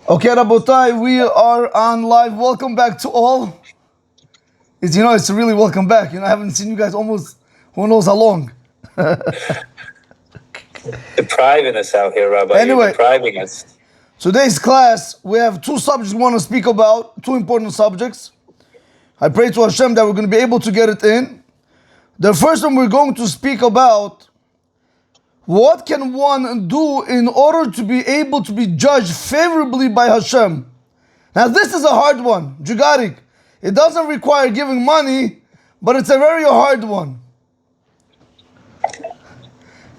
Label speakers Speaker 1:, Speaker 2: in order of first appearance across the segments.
Speaker 1: Okay, Rabotai, we are on live. Welcome back to all. It's really welcome back. I haven't seen you guys almost who knows how long.
Speaker 2: Depriving us out here, Rabbi.
Speaker 1: Anyway.
Speaker 2: You're depriving us.
Speaker 1: Today's class, we have two subjects we want to speak about, two important subjects. I pray to Hashem that we're going to be able to get it in. The first one we're going to speak about, what can one do in order to be able to be judged favorably by Hashem? Now this is a hard one, Jugarik. It doesn't require giving money, but it's a very hard one.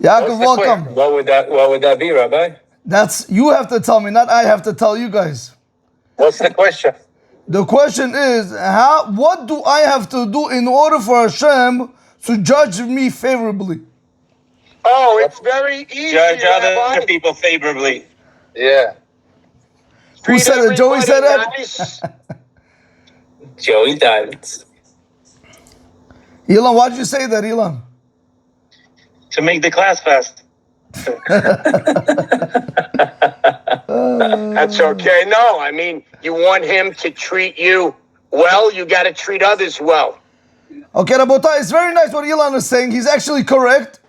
Speaker 1: Yaakov, welcome.
Speaker 2: What would that be, Rabbi?
Speaker 1: That's, you have to tell me, not I have to tell you guys.
Speaker 2: What's the question?
Speaker 1: The question is, what do I have to do in order for Hashem to judge me favorably?
Speaker 3: Oh, it's very easy.
Speaker 2: Judge other people favorably.
Speaker 3: Yeah.
Speaker 1: Who said it? Joey said that?
Speaker 3: Nice.
Speaker 2: Joey Diamonds.
Speaker 1: Elon, why did you say that, Elon?
Speaker 2: To make the class fast.
Speaker 3: That's okay. No, I mean, you want him to treat you well, you got to treat others well.
Speaker 1: Okay, Rabotai, it's very nice what Elon is saying. He's actually correct.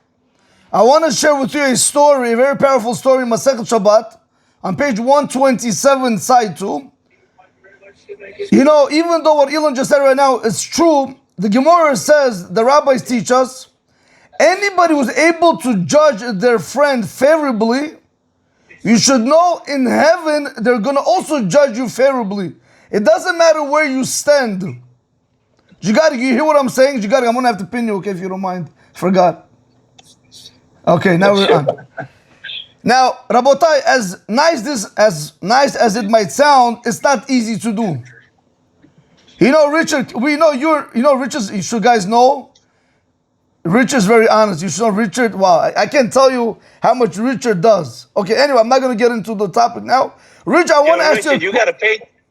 Speaker 1: I want to share with you a story, a very powerful story in Masechet Shabbat, on page 127, side 2. Even though what Elon just said right now is true, the Gemara says, the rabbis teach us, anybody who's able to judge their friend favorably, you should know in heaven they're going to also judge you favorably. It doesn't matter where you stand. You hear what I'm saying? I'm going to have to pin you, okay, if you don't mind. Forgot. Okay, now we're on. Now, Rabotai, as nice as it might sound, it's not easy to do. Richard, Richard, you should guys know, Richard's very honest. You should know Richard. Wow, I can't tell you how much Richard does. Okay, anyway, I'm not going to get into the topic now. Richard, I want to ask you.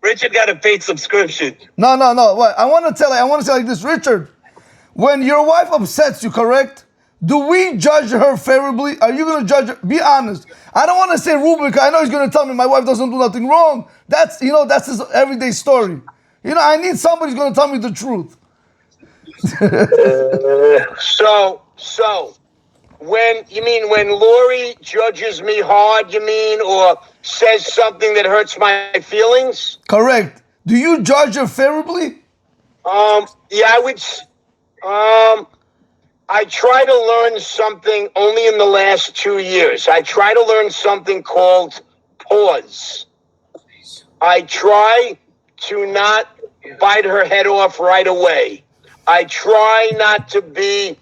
Speaker 2: Richard got a paid subscription.
Speaker 1: No. What? I want to tell like this, Richard. When your wife upsets you, correct? Do we judge her favorably? Are you going to judge her? Be honest. I don't want to say Rubik. I know he's going to tell me my wife doesn't do nothing wrong. That's his everyday story. I need somebody who's going to tell me the truth.
Speaker 3: So when Lori judges me hard, or says something that hurts my feelings?
Speaker 1: Correct. Do you judge her favorably?
Speaker 3: Yeah, I would. I try to learn something only in the last 2 years. I try to learn something called pause. I try to not bite her head off right away. I try not to be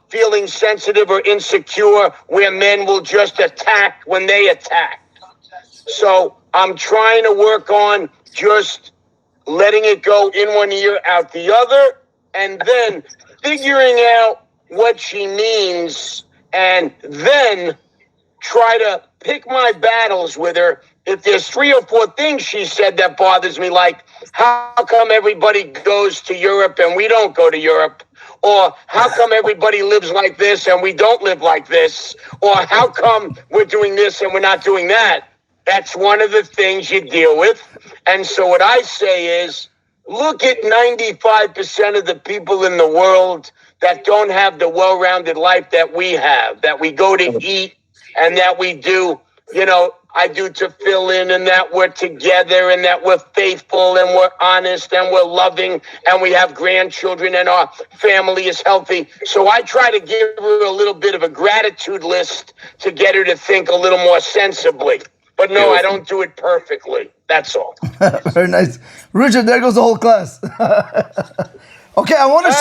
Speaker 3: feeling sensitive or insecure where men will just attack when they attack. So I'm trying to work on just letting it go in one ear, out the other, and then figuring out what she means, and then try to pick my battles with her. If there's 3 or 4 things she said that bothers me, like, how come everybody goes to Europe and we don't go to Europe? Or how come everybody lives like this and we don't live like this? Or how come we're doing this and we're not doing that? That's one of the things you deal with. And so what I say is, look at 95% of the people in the world that don't have the well-rounded life that we have, that we go to eat and that we do, I do to fill in, and that we're together and that we're faithful and we're honest and we're loving and we have grandchildren and our family is healthy. So I try to give her a little bit of a gratitude list to get her to think a little more sensibly. But no, I don't do it perfectly. That's all.
Speaker 1: Very nice. Richard, there goes the whole class. Okay, I want to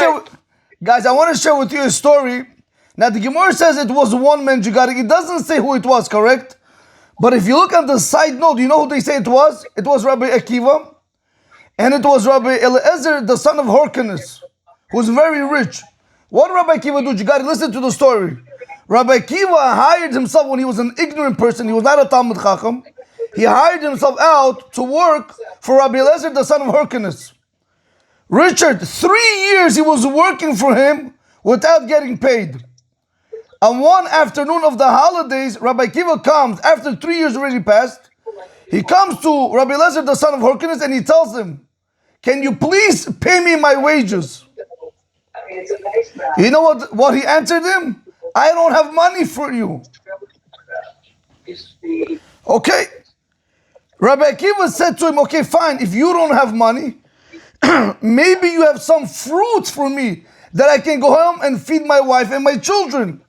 Speaker 1: share with you a story. Now, the Gemara says it was one man, it doesn't say who it was, correct? But if you look at the side note, you know who they say it was? It was Rabbi Akiva, and it was Rabbi Eliezer, the son of Horkanus, who's very rich. What did Rabbi Akiva do? You got to listen to the story. Rabbi Akiva hired himself when he was an ignorant person. He was not a Talmud Chacham. He hired himself out to work for Rabbi Eliezer, the son of Horkanus. Richard, 3 years he was working for him without getting paid. On one afternoon of the holidays, Rabbi Akiva comes, after 3 years already passed, He comes to Rabbi Elazar, the son of Hyrcanus, and he tells him, can you please pay me my wages? You know what he answered him? I don't have money for you. Okay. Rabbi Akiva said to him, okay, fine, if you don't have money, maybe you have some fruits for me that I can go home and feed my wife and my children.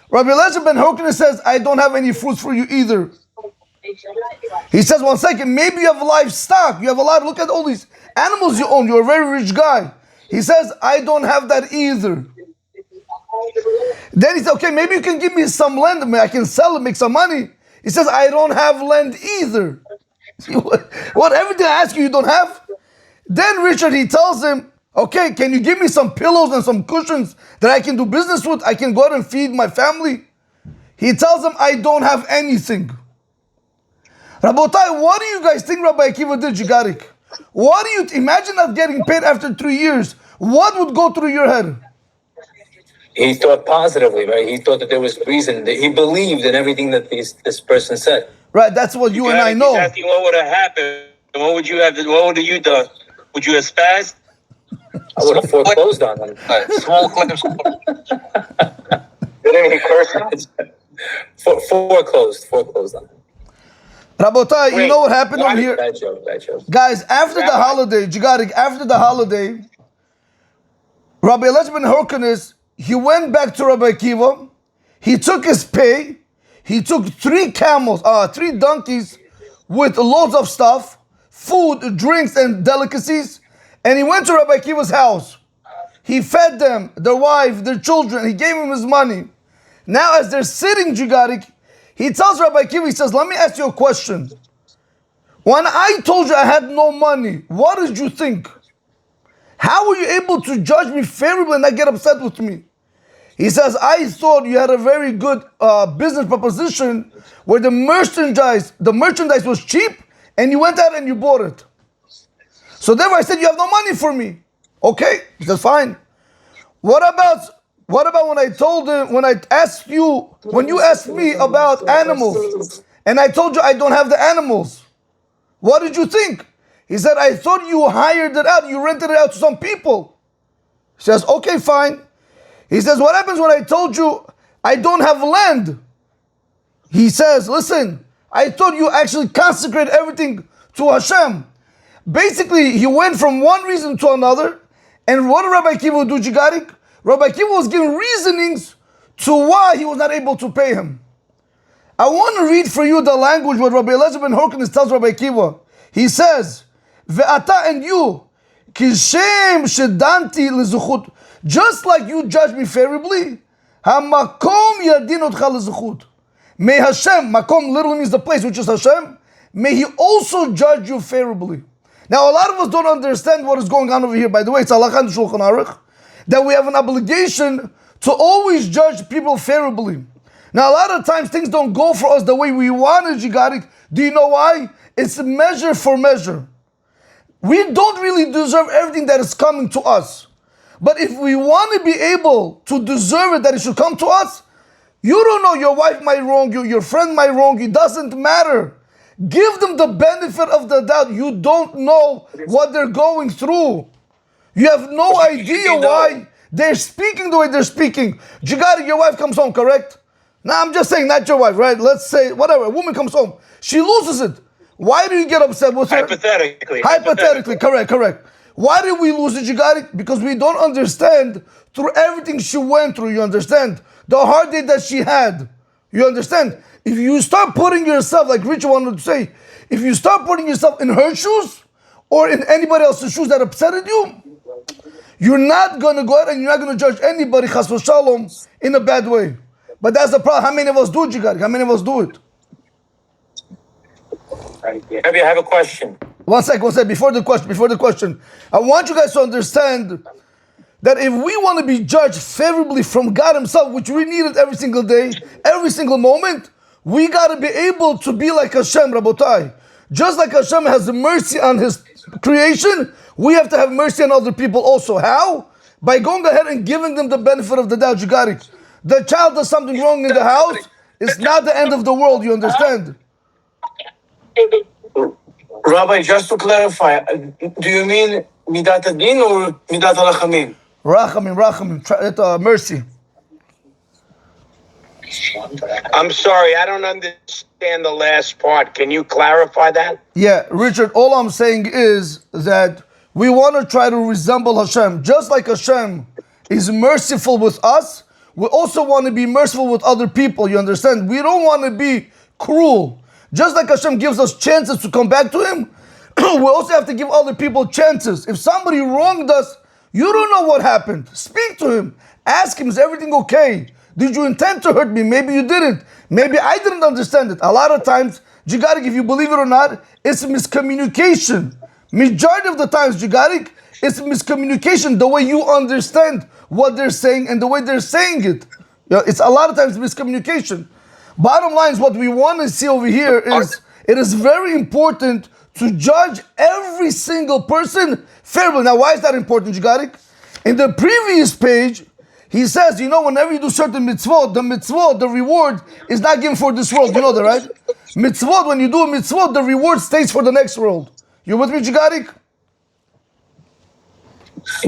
Speaker 1: Rabbi Elazar ben Hyrcanus says, I don't have any fruits for you either. He says, one second, maybe you have livestock. You have a lot. Look at all these animals you own. You're a very rich guy. He says, I don't have that either. Then he said, okay, maybe you can give me some land. I can sell it, make some money. He says, I don't have land either. What, everything I ask you, you don't have? Then Richard, he tells him, okay, can you give me some pillows and some cushions that I can do business with? I can go out and feed my family. He tells him, I don't have anything. Rabotai, what do you guys think Rabbi Akiva did, Jigarik? What do you, imagine not getting paid after 3 years. What would go through your head?
Speaker 4: He thought positively, right? He thought that there was reason. That he believed in everything that this person said.
Speaker 1: Right, that's what you and I know.
Speaker 2: He's asking what would have happened. What would you have you done? Would you have spazzed?
Speaker 4: I would have foreclosed on him.
Speaker 2: Small claims.
Speaker 3: Did any curse?
Speaker 4: Foreclosed on him.
Speaker 1: Rabotai, you know what happened over here?
Speaker 4: Bad joke.
Speaker 1: Guys, after the holiday, Jigarik, after the holiday, Rabbi Elazar ben Hyrcanus, he went back to Rabbi Akiva. He took his pay. He took 3 camels, 3 donkeys with loads of stuff, food, drinks, and delicacies. And he went to Rabbi Akiva's house. He fed them, their wife, their children. He gave him his money. Now as they're sitting, Jigarik, he tells Rabbi Akiva, he says, let me ask you a question. When I told you I had no money, what did you think? How were you able to judge me favorably and not get upset with me? He says, I thought you had a very good business proposition where the merchandise was cheap and you went out and you bought it. So therefore I said, you have no money for me. Okay, he says, fine. What about when you asked me about animals and I told you I don't have the animals? What did you think? He said, I thought you hired it out, you rented it out to some people. He says, okay, fine. He says, what happens when I told you I don't have land? He says, listen, I thought you actually consecrated everything to Hashem. Basically, he went from one reason to another. And what did Rabbi Akiva do, Jigarik? Rabbi Akiva was giving reasonings to why he was not able to pay him. I want to read for you the language what Rabbi Elazar ben Hyrcanus tells Rabbi Akiva. He says, Ve'ata, and you, kishem shedanti lezuchut, just like you judge me favorably, hamakom yadin otcha lezuchut. May Hashem, makom literally means the place, which is Hashem, may He also judge you favorably. Now, a lot of us don't understand what is going on over here. By the way, it's halakha and Shulchan Aruch, that we have an obligation to always judge people favorably. Now, a lot of times things don't go for us the way we wanted, Jigarik. Do you know why? It's measure for measure. We don't really deserve everything that is coming to us. But if we want to be able to deserve it, that it should come to us, you don't know, your wife might wrong you, your friend might wrong you, it doesn't matter. Give them the benefit of the doubt. You don't know what they're going through. You have no idea why they're speaking the way they're speaking. Jigari, your wife comes home, correct? Now I'm just saying, not your wife, right? Let's say, whatever, a woman comes home. She loses it. Why do you get upset with her? Hypothetically, correct. Why did we lose it, Jigari? Because we don't understand through everything she went through, you understand? The hard day that she had, you understand? If you start putting yourself, like Richard wanted to say, if you start putting yourself in her shoes or in anybody else's shoes that upsetted you, you're not going to go out and you're not going to judge anybody, chas v'shalom, in a bad way. But that's the problem. How many of us do it, Jigari? How many of us do it?
Speaker 4: Maybe I have a question.
Speaker 1: One second. Before the question, I want you guys to understand that if we want to be judged favorably from God Himself, which we need it every single day, every single moment, we got to be able to be like Hashem, Rabotai. Just like Hashem has mercy on His creation, we have to have mercy on other people also. How? By going ahead and giving them the benefit of the doubt, Jigari. The child does something wrong in the house, it's not the end of the world, you understand?
Speaker 5: Rabbi, just to clarify, do you mean midat adin or midat rachamim?
Speaker 1: Rachamim, mercy.
Speaker 3: I'm sorry, I don't understand the last part. Can you clarify that?
Speaker 1: Yeah, Richard, all I'm saying is that we want to try to resemble Hashem. Just like Hashem is merciful with us, we also want to be merciful with other people, you understand? We don't want to be cruel. Just like Hashem gives us chances to come back to Him, we also have to give other people chances. If somebody wronged us, you don't know what happened. Speak to him. Ask him, is everything okay? Did you intend to hurt me? Maybe you didn't. Maybe I didn't understand it. A lot of times, Jigarik, if you believe it or not, it's miscommunication. Majority of the times, Jigarik, it's miscommunication, the way you understand what they're saying and the way they're saying it. It's a lot of times miscommunication. Bottom line is what we want to see over here is it is very important to judge every single person fairly. Now, why is that important, Jigarik? In the previous page, he says, whenever you do certain mitzvot, the reward is not given for this world. You know that, right? Mitzvot, when you do a mitzvot, the reward stays for the next world. You with me, Jigarik?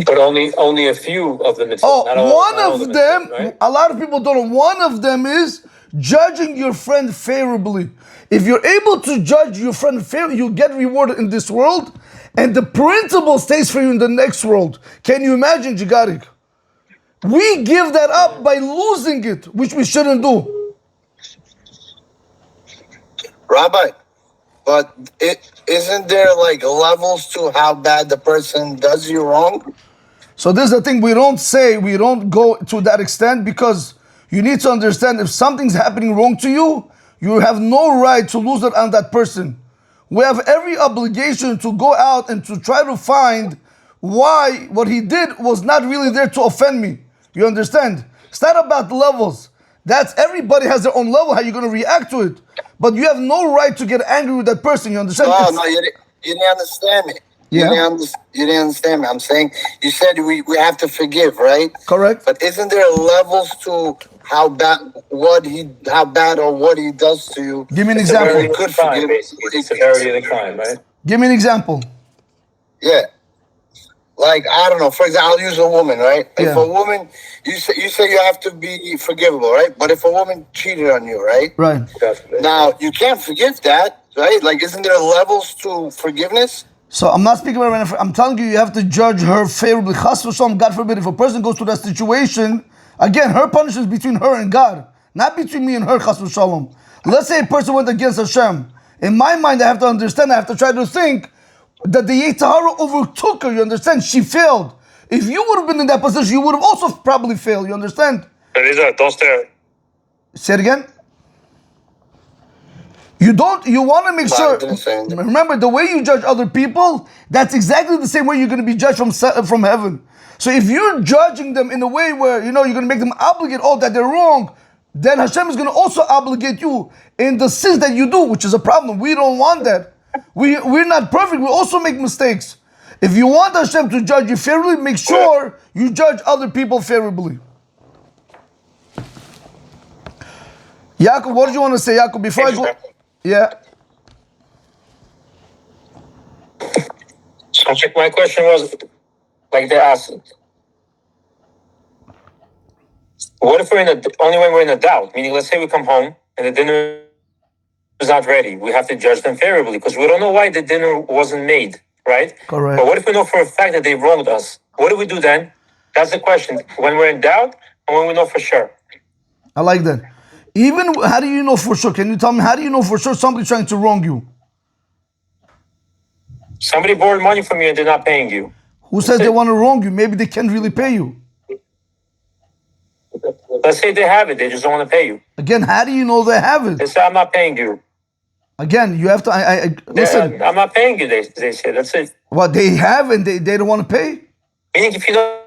Speaker 4: But only a few of the mitzvot.
Speaker 1: One of them, right? A lot of people don't know. One of them is judging your friend favorably. If you're able to judge your friend fairly, you get rewarded in this world, and the principle stays for you in the next world. Can you imagine, Jigarik? We give that up by losing it, which we shouldn't do.
Speaker 6: Rabbi, but isn't there like levels to how bad the person does you wrong?
Speaker 1: So this is the thing, we don't go to that extent, because you need to understand, if something's happening wrong to you, you have no right to lose it on that person. We have every obligation to go out and to try to find why what he did was not really there to offend me. You understand? It's not about levels. Everybody has their own level, how you're going to react to it. But you have no right to get angry with that person. You understand?
Speaker 6: No, you didn't understand me. You didn't understand me. I'm saying, you said we have to forgive, right?
Speaker 1: Correct.
Speaker 6: But isn't there levels to how bad or what he does to you?
Speaker 1: Give me an example.
Speaker 4: You could forgive, basically. The severity of the crime, right?
Speaker 1: Give me an example.
Speaker 6: Yeah. Like, I don't know, for example, I'll use a woman, right? If a woman, you say you have to be forgivable, right? But if a woman cheated on you, right?
Speaker 1: Right.
Speaker 6: Now, you can't forgive that, right? Like, isn't there levels to forgiveness?
Speaker 1: So I'm not speaking about, I'm telling you, you have to judge her favorably. Chas v'shalom, God forbid, if a person goes through that situation, again, her punishment is between her and God, not between me and her, chas v'shalom. Let's say a person went against Hashem. In my mind, I have to understand, I have to try to think that the Yetzer Hara overtook her, you understand? She failed. If you would have been in that position, you would have also probably failed, you understand?
Speaker 2: Don't stare.
Speaker 1: Say it again. You want to make sure, remember, the way you judge other people, that's exactly the same way you're going to be judged from heaven. So if you're judging them in a way where, you're going to make them obligate, that they're wrong, then Hashem is going to also obligate you in the sins that you do, which is a problem. We don't want that. We're not perfect. We also make mistakes. If you want Hashem to judge you fairly, make sure you judge other people favorably. Yaakov, what did you want to say, Yaakov, before I go? Yeah.
Speaker 4: So my question was, like they asked, what if only when we're in a doubt? Meaning, let's say we come home and the dinner is not ready. We have to judge them favorably because we don't know why the dinner wasn't made, right?
Speaker 1: Correct.
Speaker 4: But what if we know for a fact that they wronged us? What do we do then? That's the question. When we're in doubt and when we know for sure.
Speaker 1: I like that. Even, how do you know for sure? Can you tell me, how do you know for sure somebody's trying to wrong you?
Speaker 4: Somebody borrowed money from you and they're not paying you.
Speaker 1: Who says they want to wrong you? Maybe they can't really pay you.
Speaker 4: Let's say they have it, they just don't want to pay you.
Speaker 1: Again, how do you know they have it?
Speaker 4: They say, I'm not paying you.
Speaker 1: Again, you have to, listen.
Speaker 4: I'm not paying you, they say, that's it.
Speaker 1: What, they have and they don't want to pay?
Speaker 4: Meaning, if you don't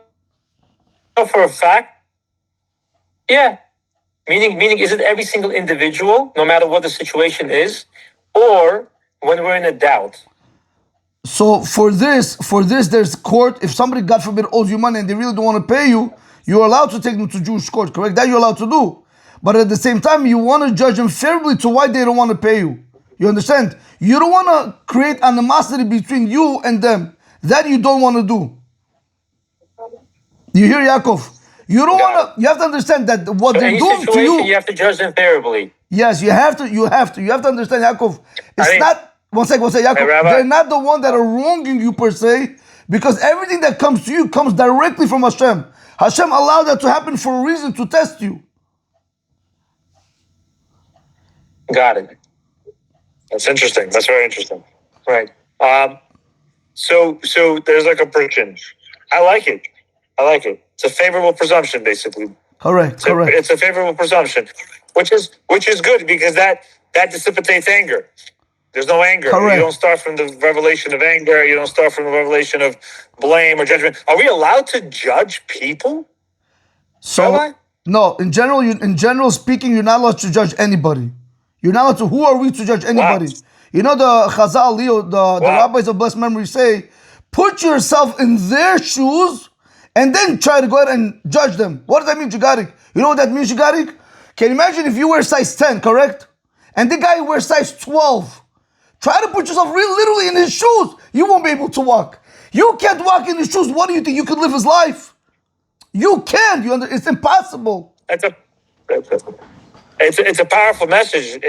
Speaker 4: know for a fact, yeah. Meaning, is it every single individual, no matter what the situation is, or when we're in a doubt?
Speaker 1: So for this, there's court. If somebody, God forbid, owes you money and they really don't want to pay you, you're allowed to take them to Jewish court, correct? That you're allowed to do. But at the same time, you want to judge them fairly to why they don't want to pay you. You understand? You don't want to create animosity between you and them. That you don't want to do. You hear, Yaakov? You don't want to. You have to understand that what
Speaker 4: So
Speaker 1: they're
Speaker 4: any
Speaker 1: doing to
Speaker 4: situation,
Speaker 1: you.
Speaker 4: you have to judge them favorably.
Speaker 1: Yes, you have to. You have to. You have to understand, Yaakov. It's not. One second, Yaakov.
Speaker 4: Hey, Rabbi.
Speaker 1: They're not the one that are wronging you per se, because everything that comes to you comes directly from Hashem. Hashem allowed that to happen for a reason, to test you.
Speaker 4: Got it. That's interesting. That's very interesting. Right. So there's like a presumption. I like it. It's a favorable presumption, basically.
Speaker 1: Correct.
Speaker 4: It's a favorable presumption, which is good, because that dissipates anger. There's no anger.
Speaker 1: Correct.
Speaker 4: You don't start from the revelation of anger. You don't start from the revelation of blame or judgment. Are we allowed to judge people?
Speaker 1: So
Speaker 4: Rabbi?
Speaker 1: no, in general speaking, you're not allowed to judge anybody. You're not allowed to. Who are we to judge anybody?
Speaker 4: Wow.
Speaker 1: You know the Chazal, Leo, the rabbis of blessed memory say, put yourself in their shoes and then try to go ahead and judge them. What does that mean, Jigarik? You know what that means, Jigarik? Can you imagine if you wear size 10, correct? And the guy wears size 12. Try to put yourself literally in his shoes. You won't be able to walk. You can't walk in his shoes. What do you think? You could live his life? You can't. It's impossible.
Speaker 4: It's a powerful message.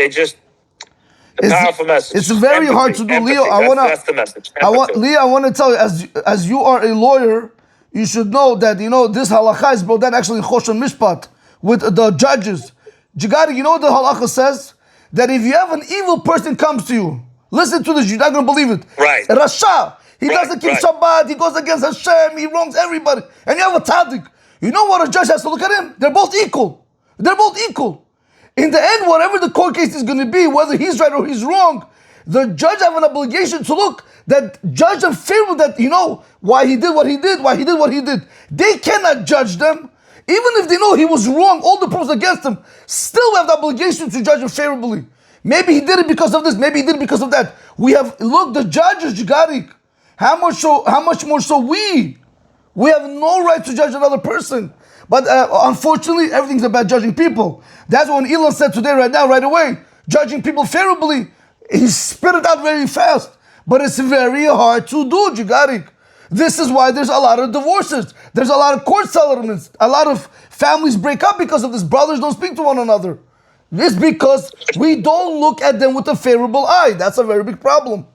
Speaker 4: Powerful message.
Speaker 1: It's very hard to do,
Speaker 4: Empathy.
Speaker 1: Leo.
Speaker 4: That's the message.
Speaker 1: Leo, I want to tell you, as you are a lawyer, you should know that this halakha is brought down actually in Choshen Mishpat with the judges. Jigari, you know what the halakha says? That if you have an evil person comes to you, listen to this, you're not going to believe it.
Speaker 4: Right.
Speaker 1: Rasha, he doesn't keep Shabbat, he goes against Hashem, he wrongs everybody. And you have a tzaddik. You know what a judge has to look at him? They're both equal. In the end, whatever the court case is going to be, whether he's right or he's wrong, the judge have an obligation to look, that judge them favorable, that why he did what he did. They cannot judge them. Even if they know he was wrong, all the proofs against him, still have the obligation to judge him favorably. Maybe he did it because of this, maybe he did it because of that. We have, look, the judges, Jigarik, how much more so we have no right to judge another person. But unfortunately, everything's about judging people. That's what Elon said today, right away. Judging people favorably, he spit it out very fast. But it's very hard to do, Jigarik. This is why there's a lot of divorces. There's a lot of court settlements. A lot of families break up because of this. Brothers don't speak to one another. It's because we don't look at them with a favorable eye. That's a very big problem.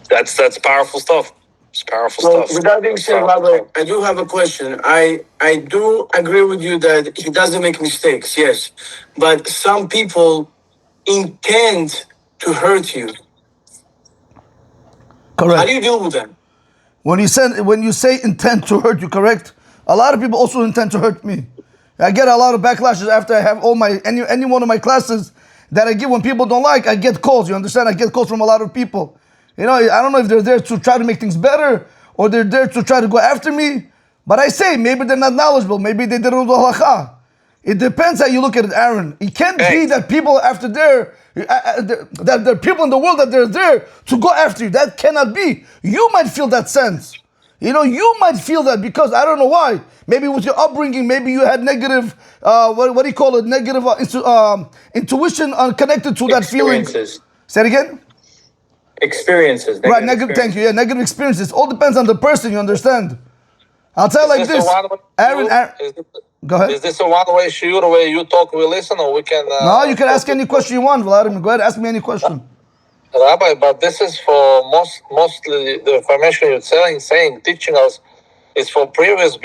Speaker 4: That's powerful stuff. It's powerful
Speaker 5: So
Speaker 4: stuff.
Speaker 5: with that being said, Rabbi, I do have a question. I do agree with you that he doesn't make mistakes, yes. But some people intend to hurt you.
Speaker 1: Correct.
Speaker 5: How do you deal with them?
Speaker 1: When you say intent to hurt you, correct? A lot of people also intend to hurt me. I get a lot of backlashes after I have any one of my classes that I give. When people don't like, I get calls. You understand? I get calls from a lot of people. I don't know if they're there to try to make things better or they're there to try to go after me. But I say, maybe they're not knowledgeable. Maybe they didn't know the halakha. It depends how you look at it, Aaron. It can't be that people after that there are people in the world that they're there to go after you. That cannot be. You might feel that sense. You might feel that because I don't know why. Maybe with your upbringing, maybe you had negative, what do you call it? Negative intuition connected to that feeling. Say it again?
Speaker 4: Experiences.
Speaker 1: Right, negative, thank you. Yeah, negative experiences. All depends on the person, you understand? I'll tell you like this. Aaron, go ahead.
Speaker 2: Is this a one-way shiur where you talk, we listen, or we can...
Speaker 1: No, you can ask any question you want, Vladimir. Go ahead, ask me any question.
Speaker 2: Rabbi, but this is for mostly the information you're saying, teaching us, is for previous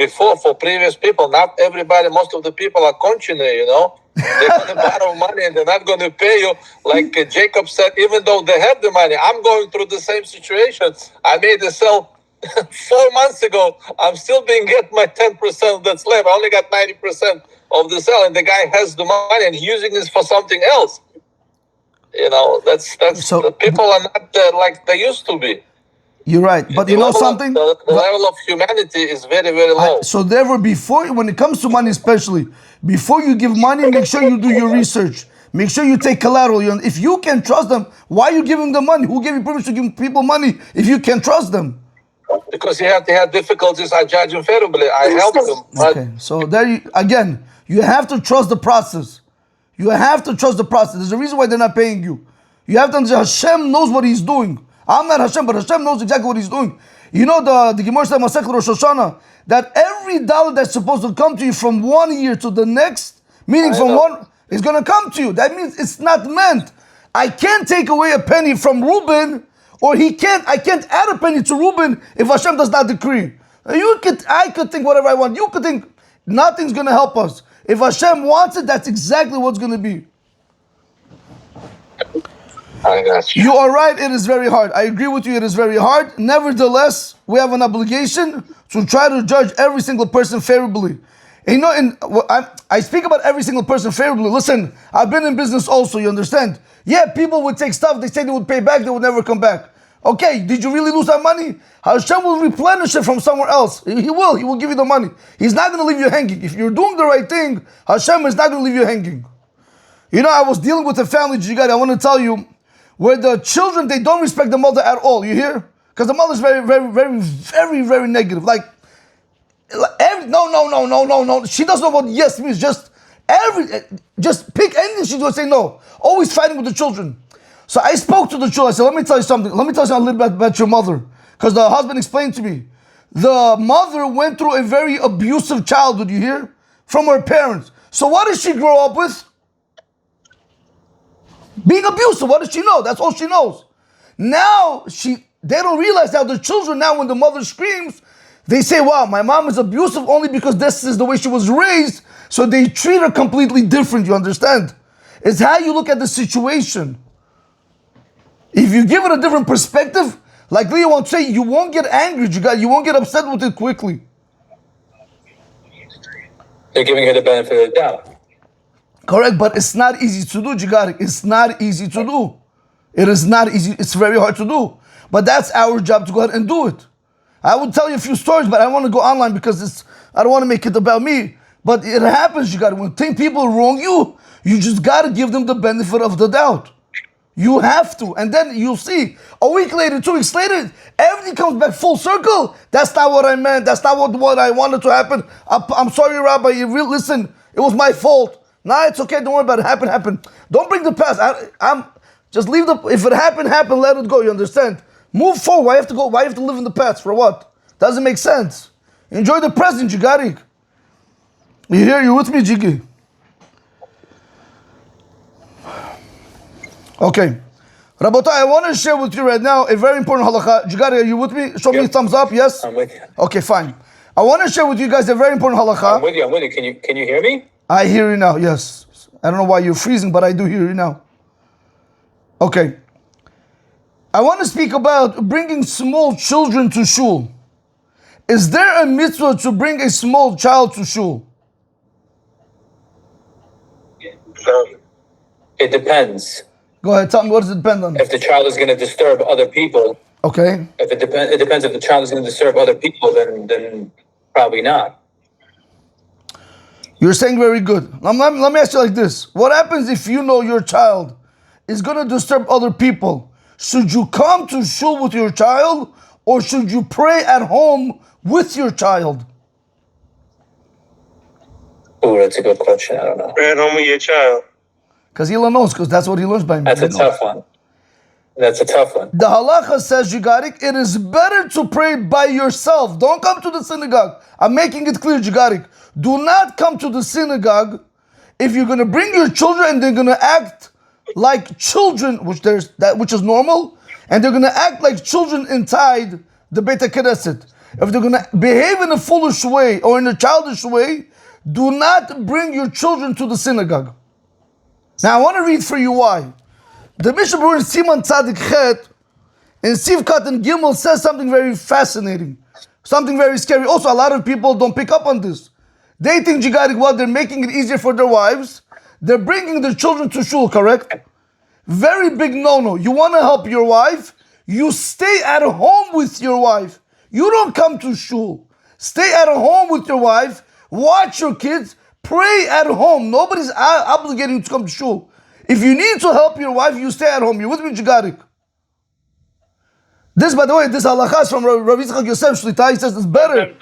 Speaker 2: people. Not everybody, most of the people are continuing, They're going to borrow money and they're not going to pay you. Like Jacob said, even though they have the money, I'm going through the same situation. I made a sale 4 months ago. I'm still being get my 10% that's left. I only got 90% of the sale, and the guy has the money and using this for something else. That's
Speaker 1: So,
Speaker 2: the people are not like they used to be.
Speaker 1: You're right, but you know something?
Speaker 2: The level of humanity is very, very low.
Speaker 1: So therefore, when it comes to money especially, before you give money, make sure you do your research. Make sure you take collateral. If you can trust them, why are you giving them money? Who gave you permission to give people money if you can trust them?
Speaker 2: Because they had difficulties, I judge them favorably. I help them.
Speaker 1: Okay, so you have to trust the process. You have to trust the process. There's a reason why they're not paying you. You have to understand Hashem knows what He's doing. I'm not Hashem, but Hashem knows exactly what He's doing. You know the Gemara said Masechet Rosh Hashanah that every dollar that's supposed to come to you from one year to the next, meaning from one, is going to come to you. That means it's not meant. I can't take away a penny from Reuben, or I can't add a penny to Reuben if Hashem does not decree. I could think whatever I want. You could think nothing's going to help us. If Hashem wants it, that's exactly what's going to be.
Speaker 2: I got you.
Speaker 1: You are right, it is very hard. I agree with you, it is very hard. Nevertheless, we have an obligation to try to judge every single person favorably. And you know, I speak about every single person favorably. Listen, I've been in business also, you understand? Yeah, people would take stuff, they say they would pay back, they would never come back. Okay, did you really lose that money? Hashem will replenish it from somewhere else. He will give you the money. He's not going to leave you hanging. If you're doing the right thing, Hashem is not going to leave you hanging. You know, I was dealing with a family, I want to tell you, where the children, they don't respect the mother at all. You hear? Because the mother's very, very, very, very, very negative. No. She doesn't know what yes means. Just pick anything she's going to say no. Always fighting with the children. So I spoke to the children. I said, let me tell you something. Let me tell you a little bit about your mother. Because the husband explained to me. The mother went through a very abusive childhood, you hear? From her parents. So what did she grow up with? Being abusive. What does she know? That's all she knows. Now, they don't realize now the children now when the mother screams, they say, wow, my mom is abusive only because this is the way she was raised. So they treat her completely different, you understand? It's how you look at the situation. If you give it a different perspective, like Leo won't say, you won't get angry, you won't get upset with it quickly.
Speaker 4: They're giving her the benefit of the doubt.
Speaker 1: Correct, but it's not easy to do, Jigarik. It's not easy to do. It is not easy. It's very hard to do. But that's our job to go ahead and do it. I would tell you a few stories, but I want to go online because I don't want to make it about me. But it happens, Jigarik. When people wrong you, you just got to give them the benefit of the doubt. You have to. And then you'll see, a week later, 2 weeks later, everything comes back full circle. That's not what I meant. That's not what I wanted to happen. I'm sorry, Rabbi. Listen, it was my fault. Nah, it's okay. Don't worry about it. Happened. Don't bring the past. I'm just leave if it happened, let it go. You understand? Move forward. Why have to go? Why have to live in the past? For what? Doesn't make sense. Enjoy the present, Jigarik. You hear? You with me, Jiggy? Okay. Rabotai, I want to share with you right now a very important halakha. Jigarik, are you with me? Show me a thumbs up. Yes?
Speaker 4: I'm with you.
Speaker 1: Okay, fine. I want to share with you guys a very important halakha.
Speaker 4: I'm with you. Can you hear me?
Speaker 1: I hear you now, yes. I don't know why you're freezing, but I do hear you now. Okay. I want to speak about bringing small children to shul. Is there a mitzvah to bring a small child to shul?
Speaker 4: It depends.
Speaker 1: Go ahead, tell me, what does it depend on?
Speaker 4: If the child is going to disturb other people.
Speaker 1: Okay.
Speaker 4: If it depends if the child is going to disturb other people, then probably not.
Speaker 1: You're saying very good. Let me ask you like this. What happens if you know your child is going to disturb other people? Should you come to shul with your child, or should you pray at home with your child?
Speaker 4: Oh, that's a good question. I don't know.
Speaker 3: Pray at home with your child.
Speaker 1: Because Hila knows, because that's what he learns by me.
Speaker 4: That's a tough one. That's a tough one.
Speaker 1: The halacha says, Jigarik, it is better to pray by yourself. Don't come to the synagogue. I'm making it clear, Jigarik. Do not come to the synagogue if you're going to bring your children and they're going to act like children, which is normal, and they're going to act like children inside the Beit HaKnesset. If they're going to behave in a foolish way or in a childish way, do not bring your children to the synagogue. Now I want to read for you why. The Mishnah Berurah in Siman Tzadik Chet in Sivkat and Gimel says something very fascinating, something very scary. Also, a lot of people don't pick up on this. They think, Jigarik, they're making it easier for their wives. They're bringing their children to shul, correct? Very big no-no. You want to help your wife? You stay at home with your wife. You don't come to shul. Stay at home with your wife. Watch your kids. Pray at home. Nobody's obligating you to come to shul. If you need to help your wife, you stay at home. You with me, Jigarik? This, by the way, this halakha is from Rav Yitzchak Yosef Shlita. He says it's better.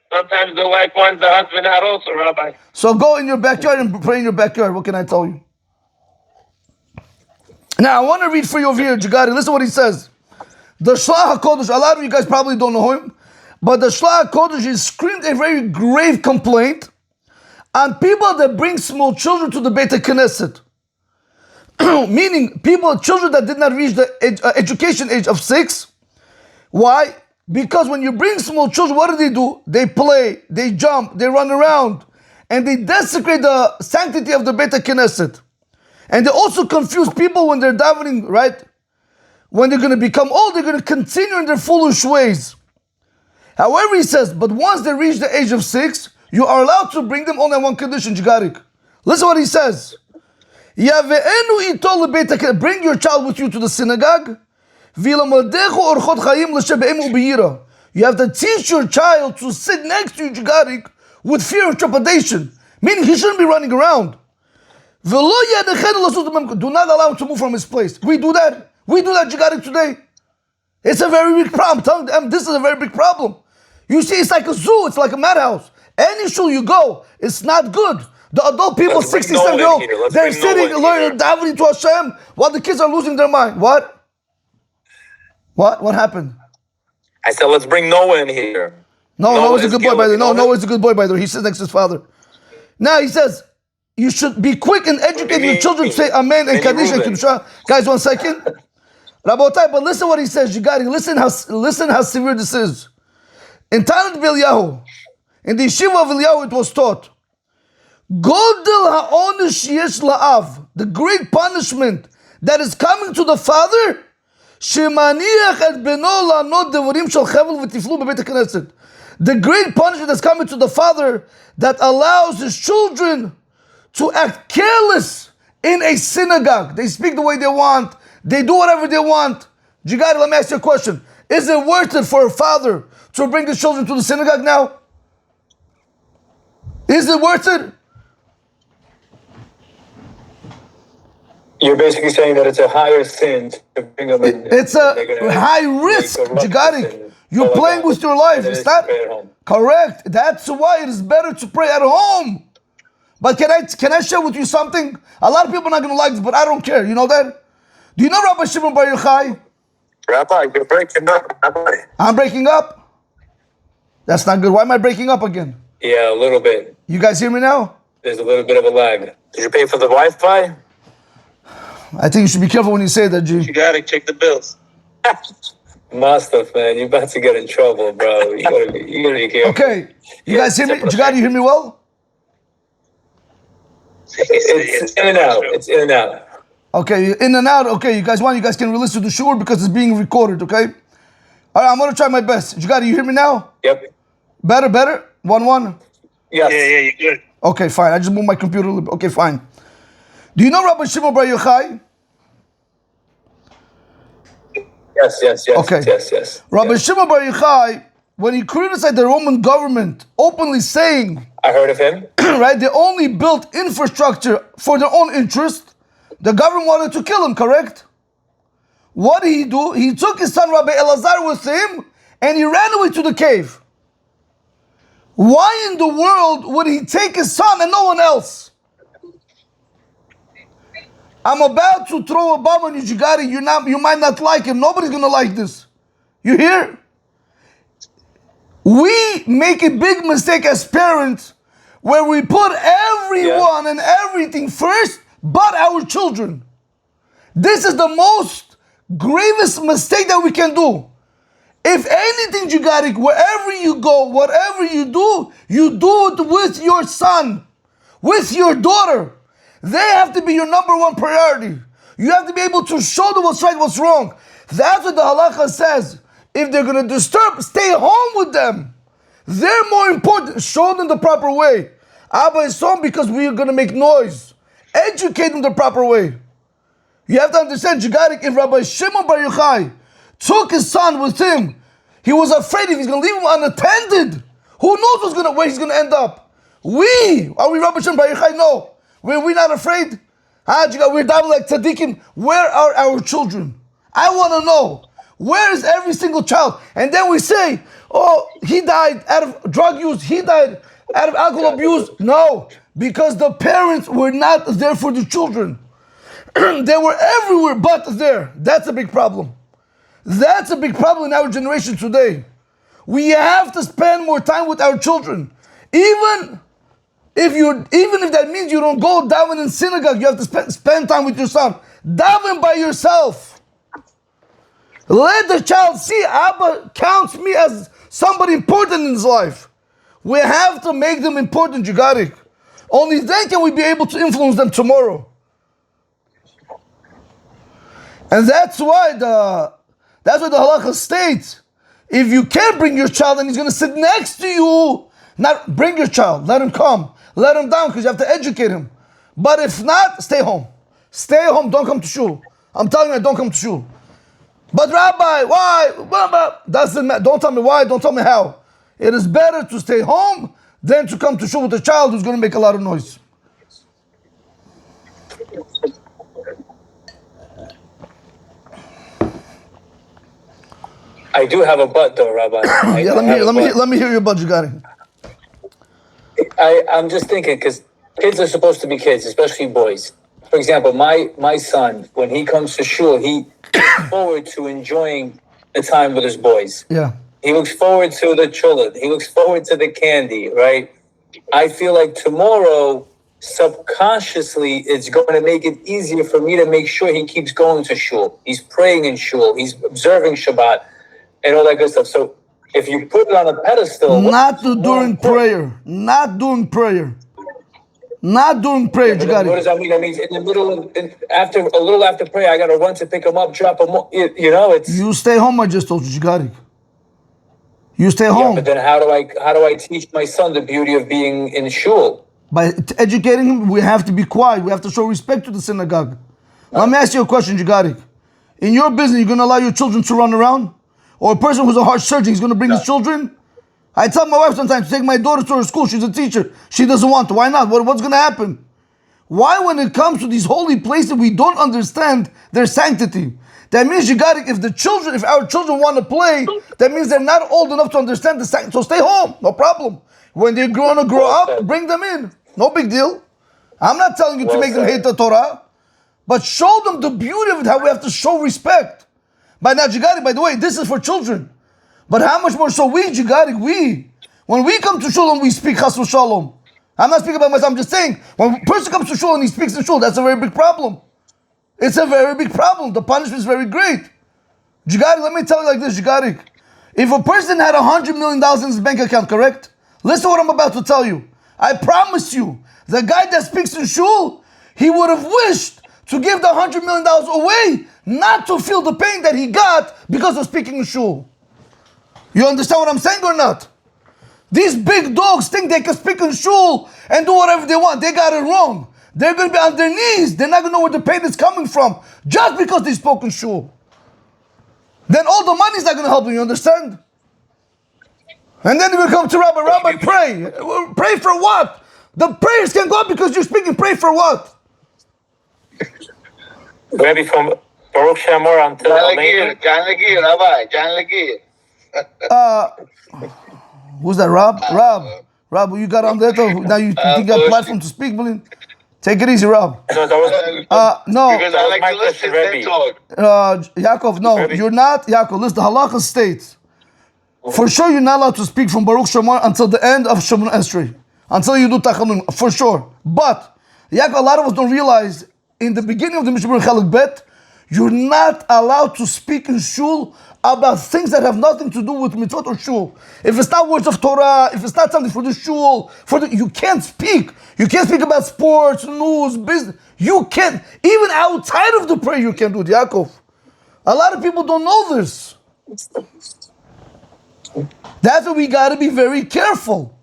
Speaker 3: Sometimes the wife wants the husband out also, Rabbi.
Speaker 1: So go in your backyard and pray in your backyard. What can I tell you? Now, I want to read for you over here, Jagari. Listen what he says. The Shlach HaKodesh, a lot of you guys probably don't know him, but the Shlach HaKodesh is screamed a very grave complaint on people that bring small children to the Beit HaKnesset. Meaning, children that did not reach the education age of 6. Why? Because when you bring small children, what do? They play, they jump, they run around, and they desecrate the sanctity of the Beit HaKnesset. And they also confuse people when they're davening, right? When they're going to become old, they're going to continue in their foolish ways. However, he says, but once they reach the age of 6, you are allowed to bring them only on one condition, Jigarik. Listen what he says. Bring your child with you to the synagogue. You have to teach your child to sit next to you, Jigarik, with fear and trepidation. Meaning he shouldn't be running around. Do not allow him to move from his place. We do that. We do that, Jigarik, today. It's a very big problem. I'm telling them, this is a very big problem. You see, it's like a zoo. It's like a madhouse. Any shul you go, it's not good. The adult people, 67-year-old, they're sitting, learning, davening to Hashem, while the kids are losing their mind. What? What happened?
Speaker 4: I said, let's bring Noah in here.
Speaker 1: Noah's a good boy, by the way. Noah's a good boy, by the way. He sits next to his father. Now he says, you should be quick in educating your children to say Amen and Kaddish and Kedusha. Guys, 1 second. Rabotai, but listen what he says. You got it. Listen how severe this is. In Tanat Bilyahu, in the Yeshiva of Eliyahu, it was taught, Godel ha'onish yesh la'av, the great punishment that is coming to the father, shemaniach et beno la'anot devarim shel chevel v'tiflu bebeit HaKnesset. The great punishment that's coming to the father that allows his children to act careless in a synagogue. They speak the way they want. They do whatever they want. Jigari, let me ask you a question. Is it worth it for a father to bring his children to the synagogue now? Is it worth it?
Speaker 4: You're basically saying that it's a higher sin to bring them in.
Speaker 1: It's a high risk, Jigari. You're playing with your life. Is that correct? That's why it is better to pray at home. But can I share with you something? A lot of people are not going to like this, but I don't care. You know that? Do you know Rabbi Shimon Bar Yochai?
Speaker 2: Rabbi, you're breaking up, Rabbi.
Speaker 1: I'm breaking up? That's not good. Why am I breaking up again?
Speaker 4: Yeah, a little bit.
Speaker 1: You guys hear me now?
Speaker 4: There's a little bit of a lag. Did you pay for the Wi-Fi?
Speaker 1: I think you should be careful when you say that, G.
Speaker 2: You gotta check the bills.
Speaker 4: Mustaf, man, you're about to get in trouble, bro. You gotta be careful.
Speaker 1: Okay. You guys hear me? Jigari, you hear me well?
Speaker 4: It's in and out. It's in and out.
Speaker 1: Okay, in and out. Okay, you guys can listen to the shur because it's being recorded, okay? All right, I'm going to try my best. Jigari, you hear me now?
Speaker 4: Yep.
Speaker 1: Better? 1-1?
Speaker 4: Yes.
Speaker 2: Yeah, you're good.
Speaker 1: Okay, fine. I just moved my computer a little bit. Okay, fine. Do you know Rabbi Shimon Bar Yochai?
Speaker 4: Yes.
Speaker 1: Okay.
Speaker 4: Yes.
Speaker 1: Rabbi Shimon Bar Yochai, when he criticized the Roman government, openly saying,
Speaker 4: I heard of him.
Speaker 1: right, they only built infrastructure for their own interest, the government wanted to kill him, correct? What did he do? He took his son Rabbi Elazar with him and he ran away to the cave. Why in the world would he take his son and no one else? I'm about to throw a bomb on you, Jigari. You might not like him. Nobody's going to like this. You hear? We make a big mistake as parents where we put everyone and everything first but our children. This is the most gravest mistake that we can do. If anything, Jigarik, wherever you go, whatever you do it with your son, with your daughter. They have to be your number one priority. You have to be able to show them what's right, what's wrong. That's what the halacha says. If they're going to disturb, stay home with them. They're more important. Show them the proper way. Abba is home because we are going to make noise. Educate them the proper way. You have to understand, Jigarik, if Rabbi Shimon Bar Yochai took his son with him, he was afraid if he's going to leave him unattended. Who knows where he's going to end up? Are we Rabbi Shimon Bar Yochai? No. We're not afraid? We're down like tzaddikim. Where are our children? I want to know. Where is every single child? And then we say, oh, he died out of drug use. He died out of alcohol abuse. No, because the parents were not there for the children. They were everywhere but there. That's a big problem. That's a big problem in our generation today. We have to spend more time with our children. Even if that means you don't go daven in synagogue, you have to spend time with your son. Daven by yourself. Let the child see Abba counts me as somebody important in his life. We have to make them important, Jigarik. Only then can we be able to influence them tomorrow. And that's why the halakha states, if you can't bring your child and he's going to sit next to you, not bring your child, let him come, let him down because you have to educate him. But if not, stay home. Stay home, don't come to shul. I'm telling you, don't come to shul. But Rabbi, why? Doesn't matter. Don't tell me why, don't tell me how. It is better to stay home than to come to shul with a child who's going to make a lot of noise.
Speaker 4: I do have a but though, Rabbi.
Speaker 1: Yeah, let me hear your but, you got it.
Speaker 4: I'm just thinking, because kids are supposed to be kids, especially boys. For example, my son, when he comes to shul, he looks forward to enjoying the time with his boys.
Speaker 1: Yeah.
Speaker 4: He looks forward to the cholent. He looks forward to the candy, right? I feel like tomorrow, subconsciously, it's going to make it easier for me to make sure he keeps going to shul. He's praying in shul. He's observing Shabbat and all that good stuff. So if you put it on a pedestal...
Speaker 1: Not during prayer. Not during prayer. Not during prayer,
Speaker 4: Yeah, what does that mean? That means in the middle of, a little after prayer, I got to run to pick him up, drop him off. You know, it's...
Speaker 1: You stay home, I just told you, Jigari. You stay home.
Speaker 4: Yeah, but then how do I teach my son the beauty of being in shul?
Speaker 1: By educating him, we have to be quiet. We have to show respect to the synagogue. Let me ask you a question, Jigari. In your business, you're going to allow your children to run around? Or a person who's a heart surgeon, he's going to bring his children? I tell my wife sometimes to take my daughter to her school. She's a teacher. She doesn't want to. Why not? What's going to happen? Why, when it comes to these holy places, we don't understand their sanctity? That means if our children want to play, that means they're not old enough to understand the sanctity. So stay home, no problem. When they're going to grow up, bring them in. No big deal. I'm not telling you to make them hate the Torah, but show them the beauty of it, how we have to show respect. By now, Jigari, by the way, this is for children. But how much more so we, Jigari, when we come to shul and we speak chas v'shalom, I'm not speaking about myself, I'm just saying, when a person comes to shul and he speaks in shul, that's a very big problem. It's a very big problem. The punishment is very great. Jigari, let me tell you like this, Jigari. If a person had $100 million in his bank account, correct? Listen to what I'm about to tell you. I promise you, the guy that speaks in shul, he would have wished to give the $100 million away, not to feel the pain that he got because of speaking in shul. You understand what I'm saying or not? These big dogs think they can speak in shul and do whatever they want. They got it wrong. They're going to be on their knees. They're not going to know where the pain is coming from just because they spoke in shul. Then all the money's not going to help them, you understand? And then we come to Rabbi, pray. Pray for what? The prayers can go up because you're speaking. Pray for what?
Speaker 4: Rabbi, from Baruch Shamor until
Speaker 1: Who's that, Rob? Rob, you got on there though? Now you think you got a platform to speak, Blin? Take it easy, Rob.
Speaker 4: No, that was
Speaker 1: no.
Speaker 3: Because I like to listen to them talk.
Speaker 1: Yaakov, no, you're not. Yaakov, listen, the halakha states, for sure you're not allowed to speak from Baruch Shamar until the end of Shemon Esrei. Until you do Tachanun, for sure. But, Yaakov, a lot of us don't realize, in the beginning of the Mishnah Chalak Bet, you're not allowed to speak in shul about things that have nothing to do with mitzvot or shul. If it's not words of Torah, if it's not something for the shul, you can't speak. You can't speak about sports, news, business. You can't. Even outside of the prayer, you can't do it, Yaakov. A lot of people don't know this. That's why we got to be very careful.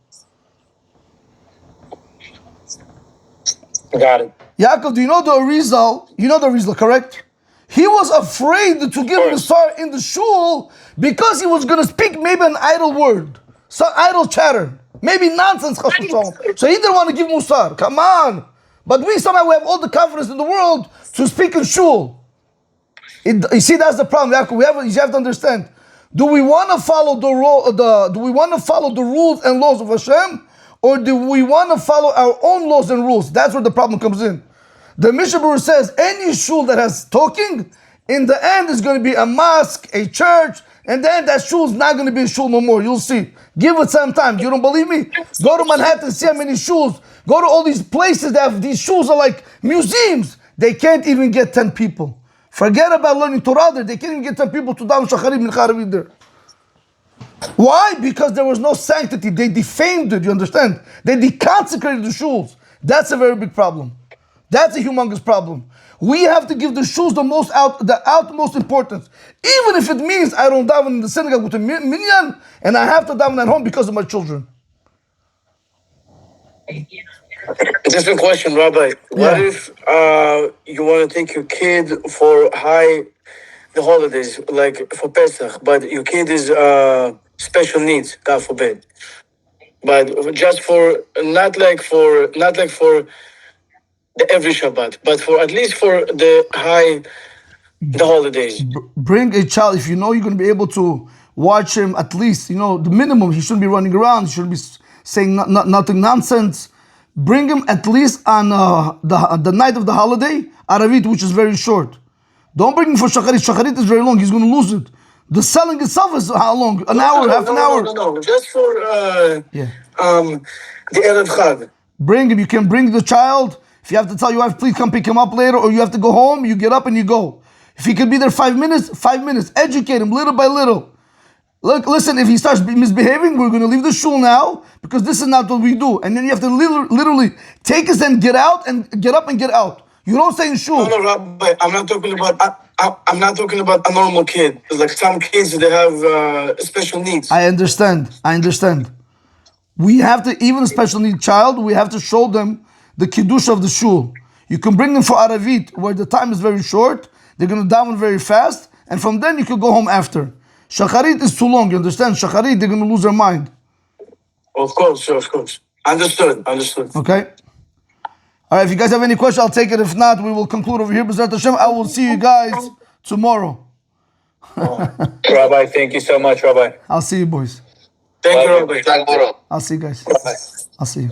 Speaker 4: Got it.
Speaker 1: Yaakov, do you know the Arizal? You know the Arizal, correct? He was afraid to give Musar in the shul because he was going to speak maybe an idle word, some idle chatter, maybe nonsense. So he didn't want to give Musar. Come on. But we somehow have all the confidence in the world to speak in shul. You see, that's the problem, Yaakov. You have to understand. Do we want to follow the rules and laws of Hashem, or do we want to follow our own laws and rules? That's where the problem comes in. The Mishnah Berurah says any shul that has talking, in the end is going to be a mosque, a church, and then that shul is not going to be a shul no more. You'll see. Give it some time. You don't believe me? Go to Manhattan, see how many shuls. Go to all these places that have these shuls are like museums. They can't even get 10 people. Forget about learning Torah there. They can't even get 10 people to daven shacharit min charavit there. Why? Because there was no sanctity. They defamed it, you understand? They deconsecrated the shuls. That's a very big problem. That's a humongous problem. We have to give the shuls the utmost importance. Even if it means I don't daven in the synagogue with a minyan, and I have to daven at home because of my children.
Speaker 5: Just a question, Rabbi. What if you want to take your kid for the holidays, like for Pesach, but your kid is special needs, God forbid, but just for not like for the every Shabbat, but for at least for the holidays.
Speaker 1: Bring a child, if you know you're going to be able to watch him at least, the minimum, he shouldn't be running around, he shouldn't be saying nothing nonsense. Bring him at least on the night of the holiday, Aravit, which is very short. Don't bring him for Shacharit. Shacharit is very long, he's going to lose it. The selling itself is how long? An hour, half an hour?
Speaker 5: No. Just for the Erev Chag.
Speaker 1: Bring him, you can bring the child. If you have to tell your wife, please come pick him up later, or you have to go home, you get up and you go. If he can be there 5 minutes, 5 minutes. Educate him little by little. Look, listen, if he starts misbehaving, we're going to leave the shul now, because this is not what we do. And then you have to literally take his hand, get out, and get up and get out. You don't say in shul.
Speaker 5: No, Rabbi, I'm not talking about a normal kid. Like some kids, they have special needs.
Speaker 1: I understand. We have to, even a special need child, we have to show them the kiddush of the shul. You can bring them for Aravit, where the time is very short. They're going to daven very fast, and from then you can go home after. Shacharit is too long, you understand? Shacharit, they're going to lose their mind.
Speaker 5: Of course. Understood.
Speaker 1: Okay? All right, if you guys have any questions, I'll take it. If not, we will conclude over here. B'ezrat Hashem, I will see you guys tomorrow.
Speaker 4: Rabbi, thank you so much, Rabbi.
Speaker 1: I'll see you, boys.
Speaker 5: Thank you, Rabbi.
Speaker 1: I'll see you guys.
Speaker 2: Bye.
Speaker 1: I'll see you.